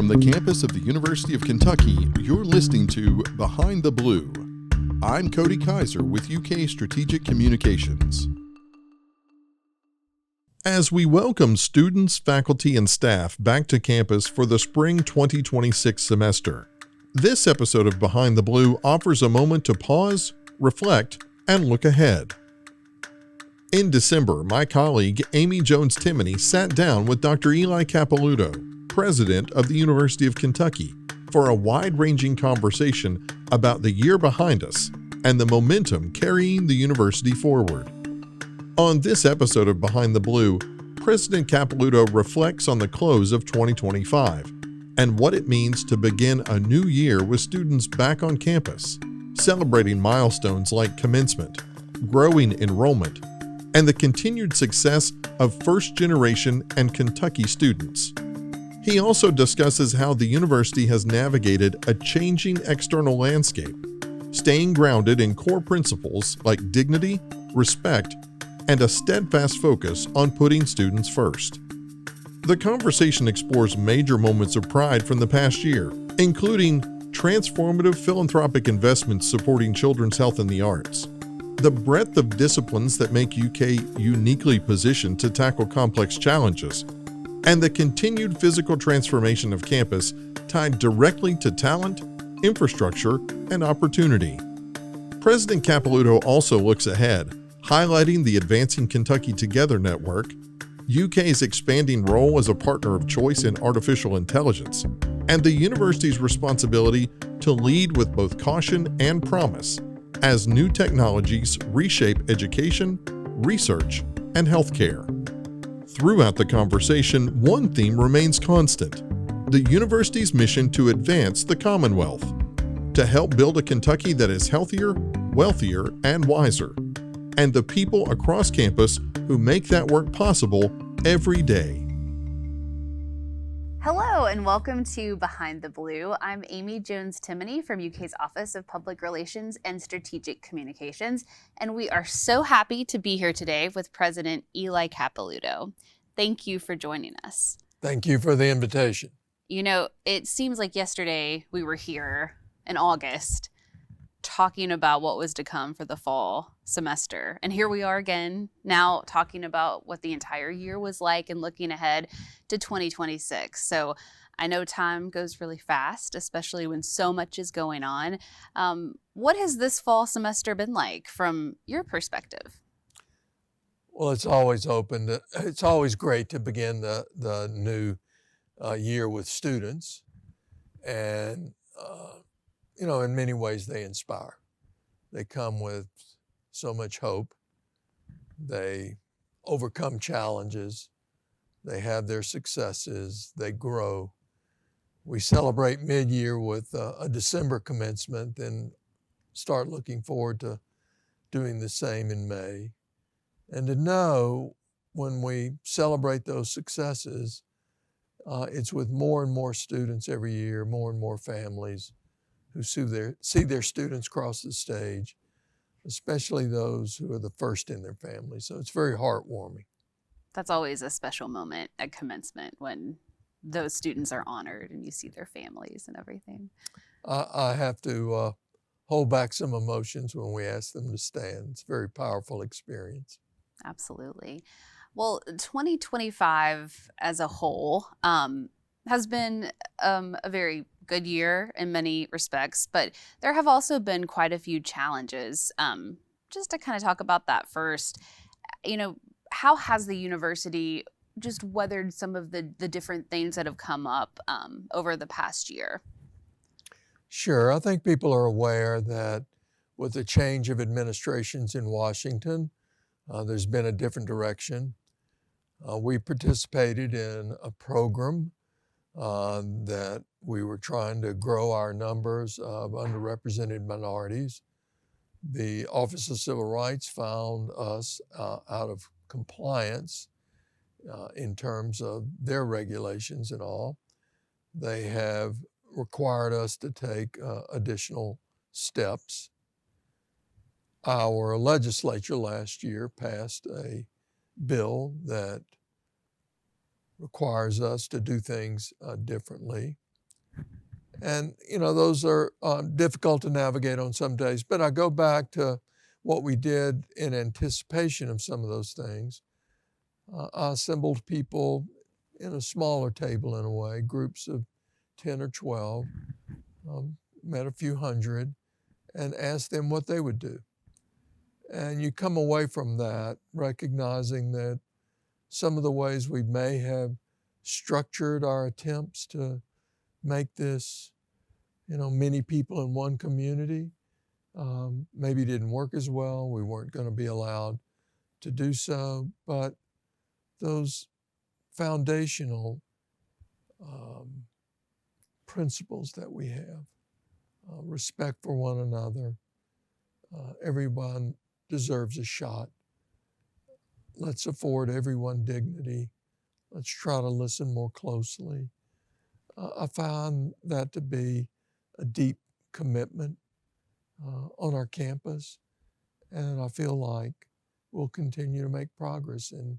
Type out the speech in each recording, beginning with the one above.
From the campus of the University of Kentucky, you're listening to Behind the Blue. I'm Cody Kaiser with UK Strategic Communications. As we welcome students, faculty, and staff back to campus for the spring 2026 semester, this episode of Behind the Blue offers a moment to pause, reflect, and look ahead. In December, my colleague Amy Jones-Timoney sat down with Dr. Eli Capilouto, president of the University of Kentucky, for a wide-ranging conversation about the year behind us and the momentum carrying the university forward. On this episode of Behind the Blue, President Capilouto reflects on the close of 2025 and what it means to begin a new year with students back on campus, celebrating milestones like commencement, growing enrollment, and the continued success of first-generation and Kentucky students. He also discusses how the university has navigated a changing external landscape, staying grounded in core principles like dignity, respect, and a steadfast focus on putting students first. The conversation explores major moments of pride from the past year, including transformative philanthropic investments supporting children's health and the arts, the breadth of disciplines that make UK uniquely positioned to tackle complex challenges, and the continued physical transformation of campus tied directly to talent, infrastructure, and opportunity. President Capilouto also looks ahead, highlighting the Advancing Kentucky Together network, UK's expanding role as a partner of choice in artificial intelligence, and the university's responsibility to lead with both caution and promise as new technologies reshape education, research, and healthcare. Throughout the conversation, one theme remains constant: the university's mission to advance the Commonwealth, to help build a Kentucky that is healthier, wealthier, and wiser, and the people across campus who make that work possible every day. Hello and welcome to Behind the Blue. I'm Amy Jones-Timoney from UK's Office of Public Relations and Strategic Communications, and we are so happy to be here today with President Eli Capilouto. Thank you for joining us. Thank you for the invitation. You know, it seems like yesterday we were here in August talking about what was to come for the fall semester. And here we are again now talking about what the entire year was like and looking ahead to 2026. So I know time goes really fast, especially when so much is going on. What has this fall semester been like from your perspective? Well, it's always open. It's always great to begin the new year with students. And in many ways they inspire. They come with so much hope. They overcome challenges. They have their successes. They grow. We celebrate mid-year with a December commencement and start looking forward to doing the same in May. And to know when we celebrate those successes, it's with more and more students every year, more and more families who see their students cross the stage, especially those who are the first in their family. So it's very heartwarming. That's always a special moment at commencement when those students are honored and you see their families and everything. I have to hold back some emotions when we ask them to stand. It's a very powerful experience. Absolutely. Well, 2025 as a whole has been a very good year in many respects, but there have also been quite a few challenges. Just to kind of talk about that first, how has the university just weathered some of the different things that have come up over the past year? Sure. I think people are aware that with the change of administrations in Washington, there's been a different direction. We participated in a program that we were trying to grow our numbers of underrepresented minorities. The Office of Civil Rights found us out of compliance in terms of their regulations and all. They have required us to take additional steps. Our legislature last year passed a bill that requires us to do things differently. And, those are difficult to navigate on some days. But I go back to what we did in anticipation of some of those things. I assembled people in a smaller table in a way, groups of 10 or 12, met a few hundred, and asked them what they would do. And you come away from that recognizing that some of the ways we may have structured our attempts to make this, many people in one community, maybe didn't work as well. We weren't going to be allowed to do so, but those foundational principles that we have, respect for one another, everyone deserves a shot. Let's afford everyone dignity. Let's try to listen more closely. I found that to be a deep commitment on our campus, and I feel like we'll continue to make progress in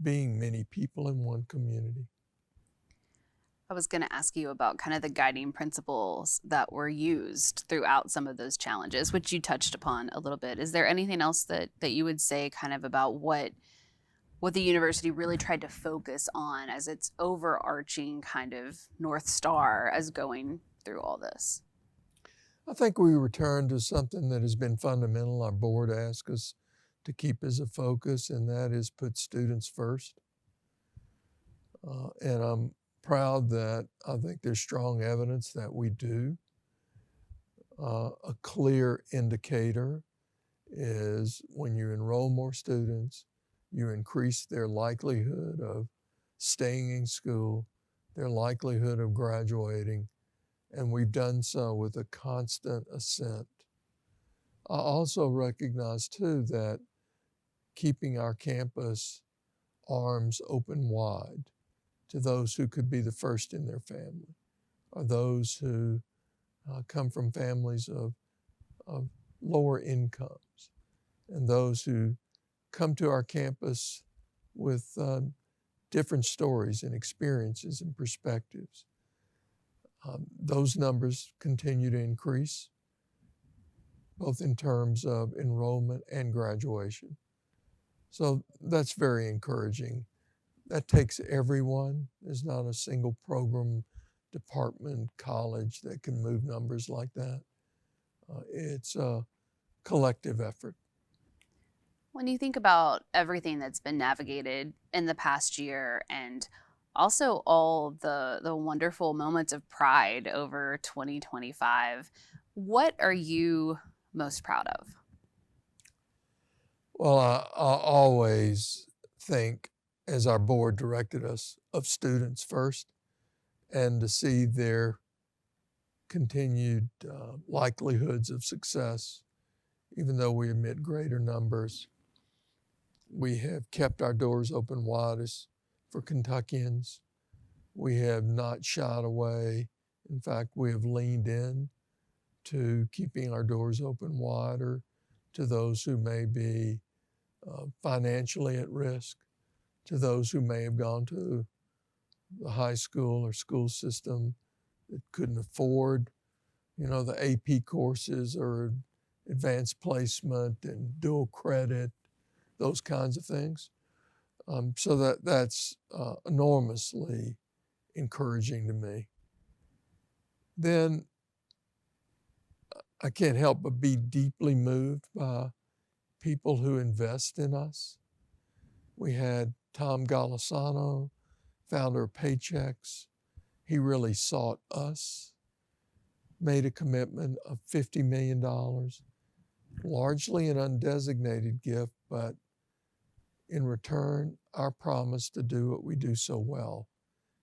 being many people in one community. I was going to ask you about kind of the guiding principles that were used throughout some of those challenges, which you touched upon a little bit. Is there anything else that you would say kind of about what the university really tried to focus on as its overarching kind of North Star as going through all this? I think we return to something that has been fundamental. Our board asked us to keep as a focus, and that is put students first. And I'm proud that I think there's strong evidence that we do. A clear indicator is when you enroll more students, you increase their likelihood of staying in school, their likelihood of graduating, and we've done so with a constant ascent. I also recognize too that keeping our campus arms open wide to those who could be the first in their family, or those who come from families of lower incomes, and those who come to our campus with different stories and experiences and perspectives. Those numbers continue to increase, both in terms of enrollment and graduation. So that's very encouraging. That takes everyone. There's not a single program, department, college that can move numbers like that. It's a collective effort. When you think about everything that's been navigated in the past year and also all the wonderful moments of pride over 2025, what are you most proud of? Well, I always think, as our board directed us, of students first, and to see their continued likelihoods of success, even though we admit greater numbers. We have kept our doors open widest for Kentuckians. We have not shied away. In fact, we have leaned in to keeping our doors open wider to those who may be financially at risk, to those who may have gone to the high school or school system that couldn't afford, the AP courses or advanced placement and dual credit, those kinds of things. So that's enormously encouraging to me. Then I can't help but be deeply moved by people who invest in us. We had Tom Golisano, founder of Paychex. He really sought us, made a commitment of $50 million, largely an undesignated gift, but in return, our promise to do what we do so well,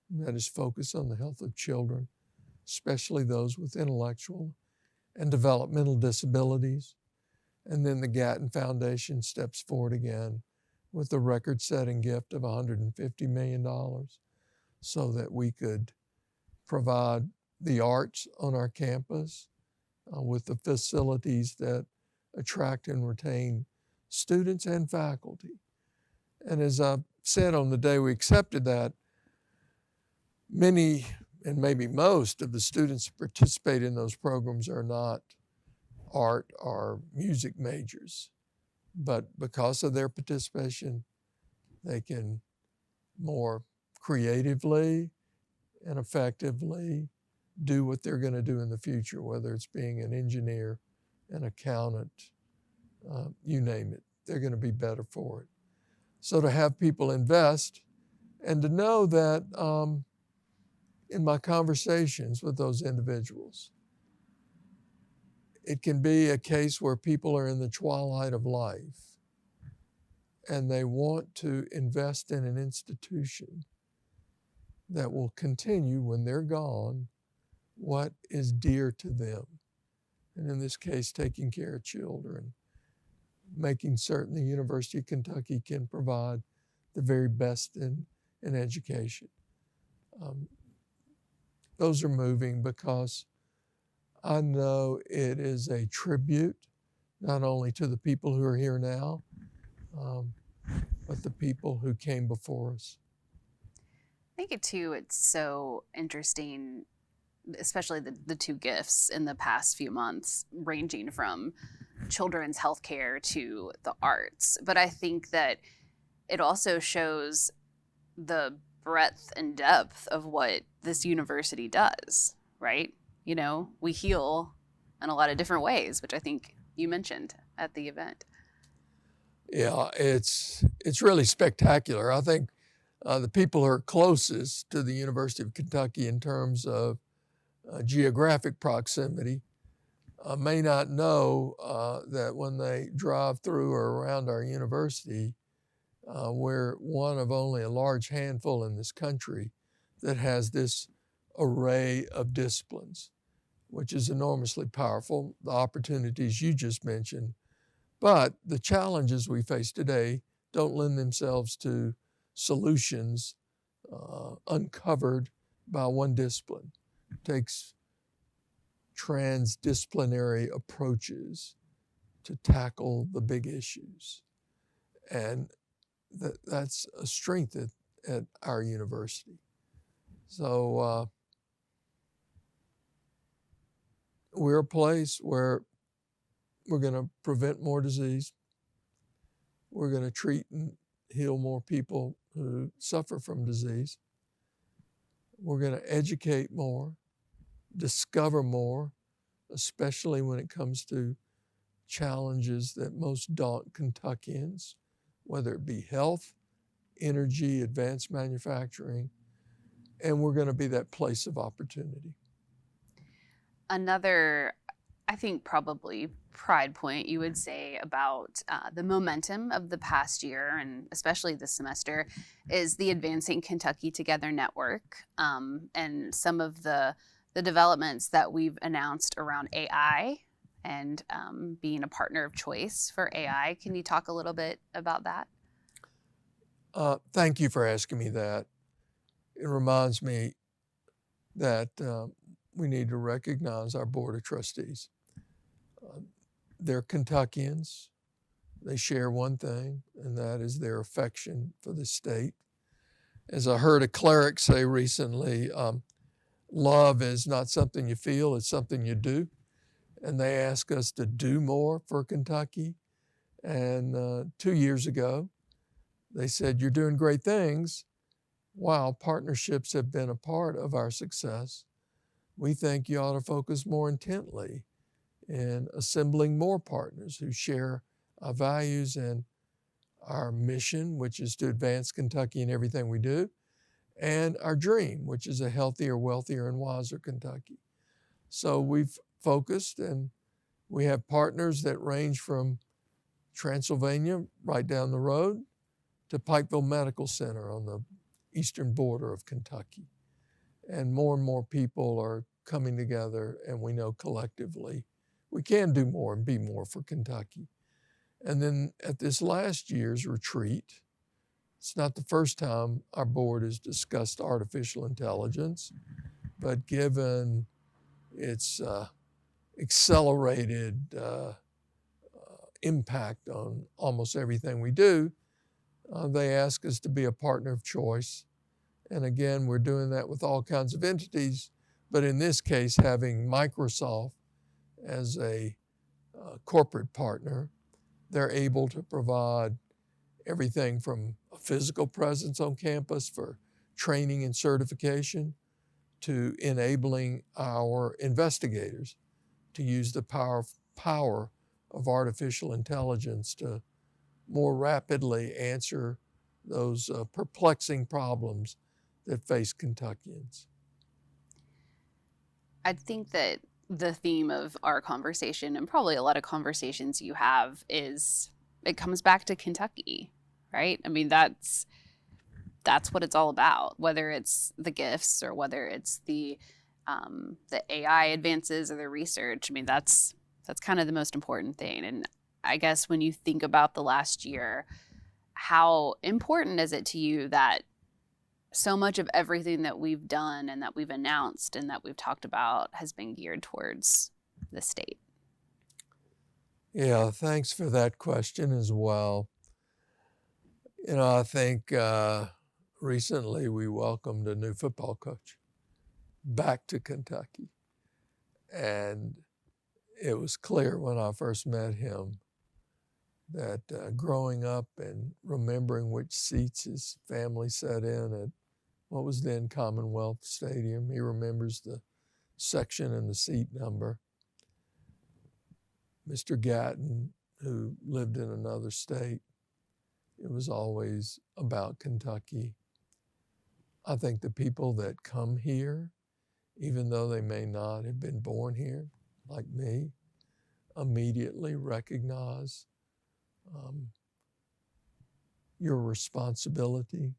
and that is focus on the health of children, especially those with intellectual and developmental disabilities. And then the Gatton Foundation steps forward again with a record-setting gift of $150 million so that we could provide the arts on our campus with the facilities that attract and retain students and faculty. And as I said on the day we accepted that, many and maybe most of the students who participate in those programs are not art or music majors, but because of their participation, they can more creatively and effectively do what they're going to do in the future, whether it's being an engineer, an accountant, you name it. They're going to be better for it. So to have people invest and to know that in my conversations with those individuals, it can be a case where people are in the twilight of life and they want to invest in an institution that will continue when they're gone what is dear to them. And in this case, taking care of children, making certain the University of Kentucky can provide the very best in education. Those are moving because I know it is a tribute not only to the people who are here now, but the people who came before us. I think it's so interesting, especially the two gifts in the past few months, ranging from children's healthcare to the arts. But I think that it also shows the breadth and depth of what this university does, right? You know, we heal in a lot of different ways, which I think you mentioned at the event. Yeah, it's really spectacular. I think the people who are closest to the University of Kentucky in terms of geographic proximity may not know that when they drive through or around our university, we're one of only a large handful in this country that has this array of disciplines, which is enormously powerful, the opportunities you just mentioned. But the challenges we face today don't lend themselves to solutions uncovered by one discipline. It takes transdisciplinary approaches to tackle the big issues. And that's a strength at our university. So we're a place where we're going to prevent more disease. We're going to treat and heal more people who suffer from disease. We're going to educate more, discover more, especially when it comes to challenges that most daunt Kentuckians, whether it be health, energy, advanced manufacturing, and we're going to be that place of opportunity. Another, I think probably pride point you would say about the momentum of the past year and especially this semester is the Advancing Kentucky Together Network and some of the developments that we've announced around AI and being a partner of choice for AI. Can you talk a little bit about that? Thank you for asking me that. It reminds me that we need to recognize our Board of Trustees. They're Kentuckians. They share one thing, and that is their affection for the state. As I heard a cleric say recently, love is not something you feel, it's something you do. And they ask us to do more for Kentucky. And 2 years ago, they said, you're doing great things. While partnerships have been a part of our success, we think you ought to focus more intently in assembling more partners who share our values and our mission, which is to advance Kentucky in everything we do, and our dream, which is a healthier, wealthier, and wiser Kentucky. So we've focused, and we have partners that range from Transylvania, right down the road, to Pikeville Medical Center on the eastern border of Kentucky. And more people are coming together, and we know collectively we can do more and be more for Kentucky. And then at this last year's retreat, it's not the first time our board has discussed artificial intelligence, but given its accelerated impact on almost everything we do, they ask us to be a partner of choice And again, we're doing that with all kinds of entities, but in this case, having Microsoft as a corporate partner, they're able to provide everything from a physical presence on campus for training and certification to enabling our investigators to use the power of artificial intelligence to more rapidly answer those perplexing problems that face Kentuckians. I think that the theme of our conversation, and probably a lot of conversations you have, is it comes back to Kentucky, right? I mean, that's what it's all about, whether it's the gifts or whether it's the AI advances or the research. I mean, that's kind of the most important thing. And I guess when you think about the last year, how important is it to you that so much of everything that we've done and that we've announced and that we've talked about has been geared towards the state? Yeah, thanks for that question as well. You know, I think recently we welcomed a new football coach back to Kentucky. And it was clear when I first met him that growing up and remembering which seats his family sat in at what was then Commonwealth Stadium, he remembers the section and the seat number. Mr. Gatton, who lived in another state, it was always about Kentucky. I think the people that come here, even though they may not have been born here, like me, immediately recognize your responsibility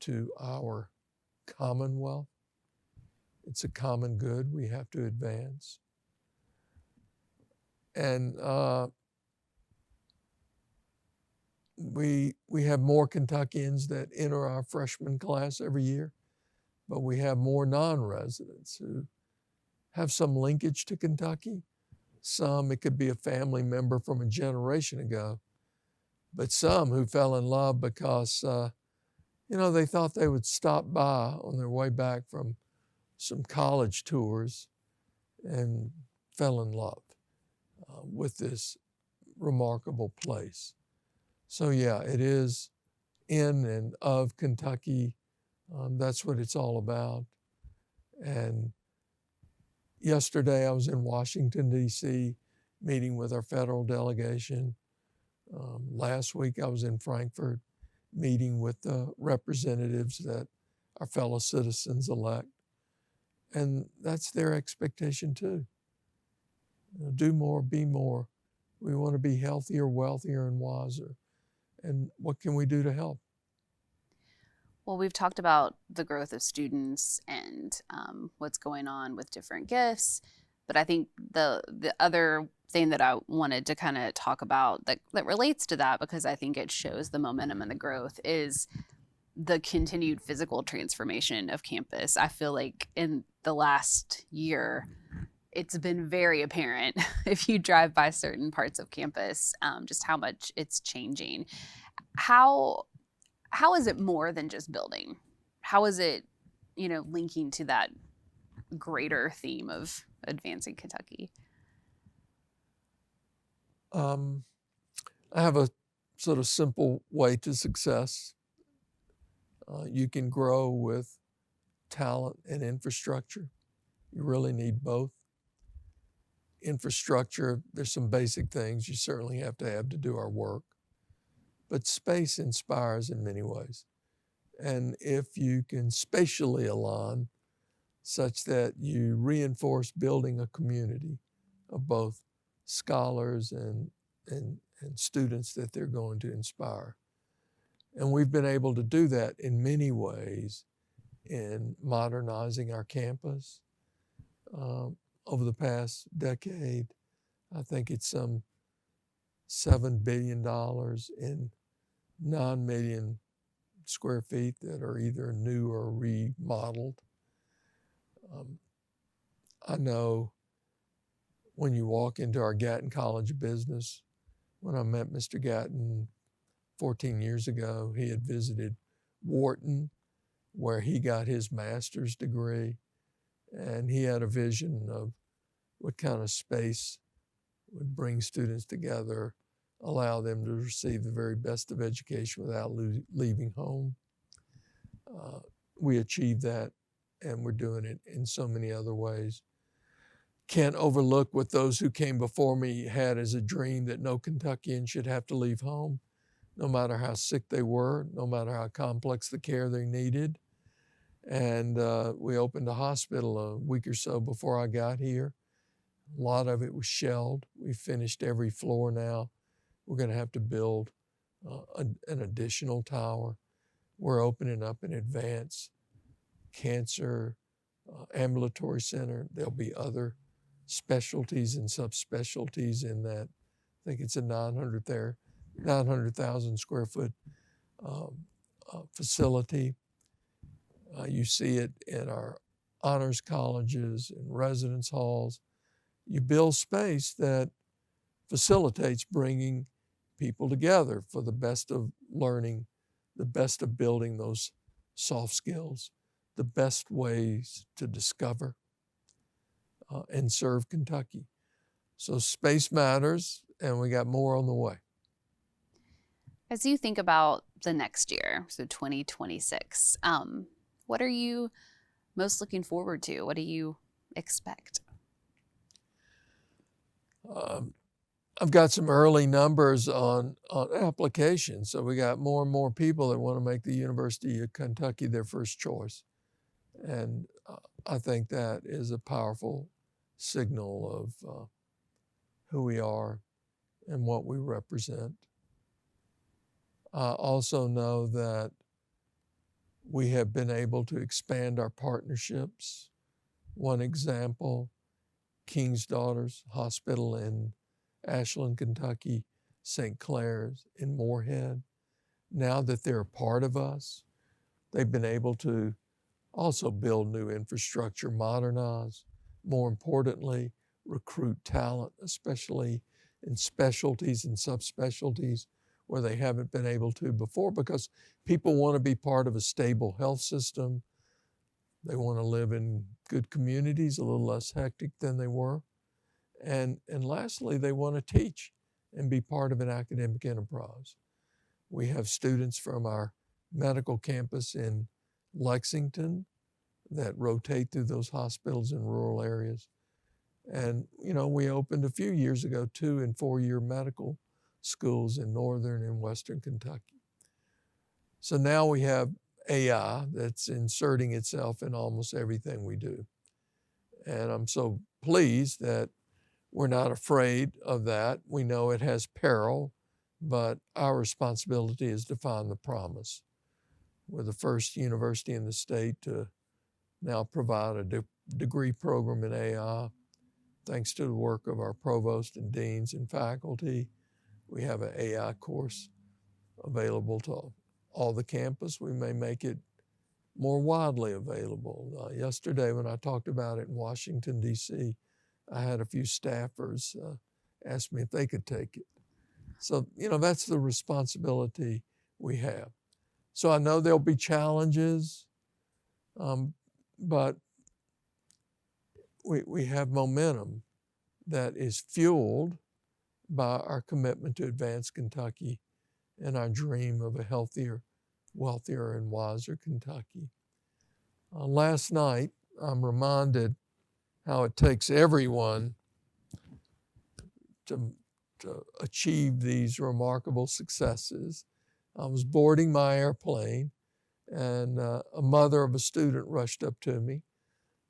to our Commonwealth. It's a common good we have to advance. And we have more Kentuckians that enter our freshman class every year, but we have more non-residents who have some linkage to Kentucky. Some, it could be a family member from a generation ago, but some who fell in love because, they thought they would stop by on their way back from some college tours and fell in love with this remarkable place. So yeah, it is in and of Kentucky. That's what it's all about. And yesterday I was in Washington, D.C., meeting with our federal delegation. Last week I was in Frankfurt, meeting with the representatives that our fellow citizens elect. And that's their expectation too. Do more, be more. We want to be healthier, wealthier, and wiser. And what can we do to help? Well, we've talked about the growth of students and what's going on with different gifts, but I think the other thing that I wanted to kind of talk about that relates to that, because I think it shows the momentum and the growth, is the continued physical transformation of campus. I feel like in the last year, it's been very apparent if you drive by certain parts of campus, just how much it's changing. How is it more than just building? How is it, linking to that greater theme of advancing Kentucky? I have a sort of simple way to success. You can grow with talent and infrastructure. You really need both. Infrastructure, there's some basic things you certainly have to do our work. But space inspires in many ways. And if you can spatially align such that you reinforce building a community of both scholars and students that they're going to inspire. And we've been able to do that in many ways in modernizing our campus. Over the past decade, I think it's some $7 billion in 9 million square feet that are either new or remodeled. I know when you walk into our Gatton College of Business, when I met Mr. Gatton 14 years ago, he had visited Wharton where he got his master's degree. And he had a vision of what kind of space would bring students together, allow them to receive the very best of education without leaving home. We achieved that, and we're doing it in so many other ways. Can't overlook what those who came before me had as a dream, that no Kentuckian should have to leave home, no matter how sick they were, no matter how complex the care they needed. And we opened a hospital a week or so before I got here. A lot of it was shelled. We finished every floor now. We're going to have to build an additional tower. We're opening up an advanced cancer ambulatory center. There'll be other specialties and subspecialties in that. I think it's a 900,000 square foot facility. You see it in our honors colleges and residence halls. You build space that facilitates bringing people together for the best of learning, the best of building those soft skills, the best ways to discover and serve Kentucky. So space matters, and we got more on the way. As you think about the next year, so 2026, what are you most looking forward to? What do you expect? I've got some early numbers on applications. So we got more and more people that want to make the University of Kentucky their first choice. And I think that is a powerful signal of who we are and what we represent. I also know that we have been able to expand our partnerships. One example, King's Daughters Hospital in Ashland, Kentucky, St. Clair's in Moorhead. Now that they're a part of us, they've been able to also build new infrastructure, modernize, more importantly, recruit talent, especially in specialties and subspecialties where they haven't been able to before, because people want to be part of a stable health system. They want to live in good communities, a little less hectic than they were. And lastly, they want to teach and be part of an academic enterprise. We have students from our medical campus in Lexington that rotate through those hospitals in rural areas. And, we opened a few years ago 2- and 4-year medical schools in northern and western Kentucky. So now we have AI that's inserting itself in almost everything we do. And I'm so pleased that we're not afraid of that. We know it has peril, but our responsibility is to find the promise. We're the first university in the state to now provide a degree program in AI. Thanks to the work of our provost and deans and faculty, we have an AI course available to all the campus. We may make it more widely available. Yesterday when I talked about it in Washington, D.C., I had a few staffers ask me if they could take it. So, that's the responsibility we have. So I know there'll be challenges, but we have momentum that is fueled by our commitment to advance Kentucky and our dream of a healthier, wealthier, and wiser Kentucky. Last night, I'm reminded how it takes everyone to achieve these remarkable successes. I was boarding my airplane, and a mother of a student rushed up to me,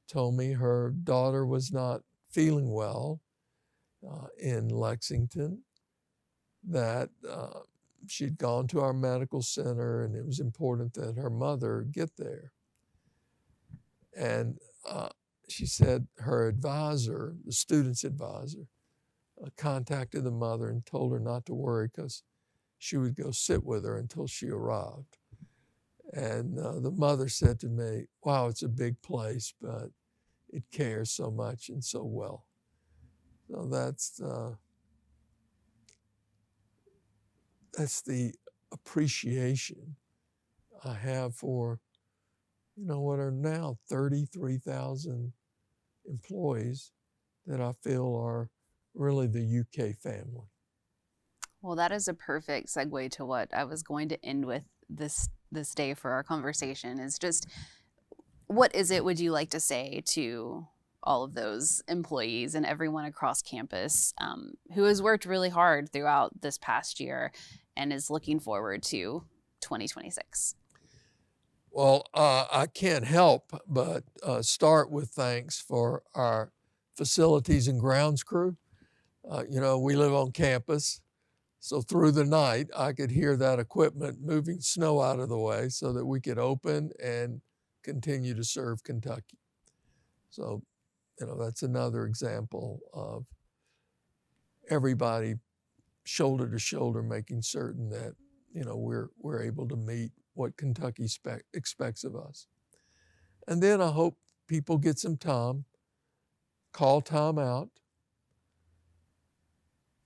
told me her daughter was not feeling well in Lexington, that she'd gone to our medical center and it was important that her mother get there. And she said her advisor, the student's advisor, contacted the mother and told her not to worry because she would go sit with her until she arrived. And the mother said to me, wow, it's a big place, but it cares so much and so well. So that's the appreciation I have for what are now 33,000 employees that I feel are really the UK family. Well, that is a perfect segue to what I was going to end with this day for our conversation, is just, what is it would you like to say to all of those employees and everyone across campus who has worked really hard throughout this past year and is looking forward to 2026? Well, I can't help but start with thanks for our facilities and grounds crew. We live on campus, so through the night, I could hear that equipment moving snow out of the way so that we could open and continue to serve Kentucky. So, that's another example of everybody shoulder to shoulder making certain that, we're able to meet what Kentucky expects of us. And then I hope people get some time, call time out,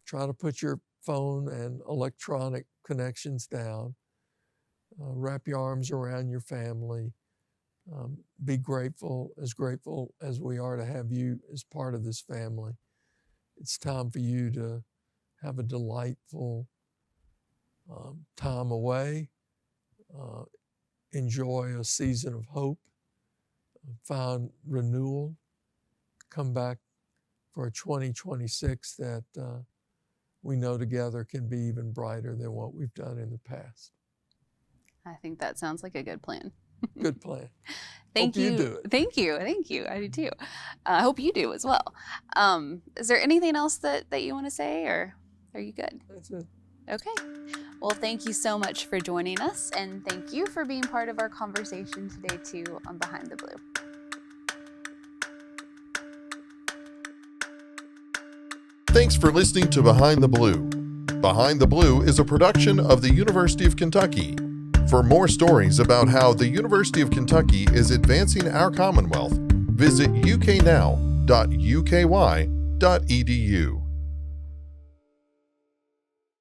try to put your phone and electronic connections down, wrap your arms around your family, be grateful as we are to have you as part of this family. It's time for you to have a delightful time away, enjoy a season of hope, find renewal, come back for a 2026 that we know together can be even brighter than what we've done in the past. I think that sounds like a good plan. Good plan. Thank you. Hope you do it. Thank you. I do too. I hope you do as well. Is there anything else that you want to say, or are you good? That's it. Okay. Well, thank you so much for joining us, and thank you for being part of our conversation today too on Behind the Blue. Thanks for listening to Behind the Blue. Behind the Blue is a production of the University of Kentucky. For more stories about how the University of Kentucky is advancing our Commonwealth, visit UKnow.uky.edu.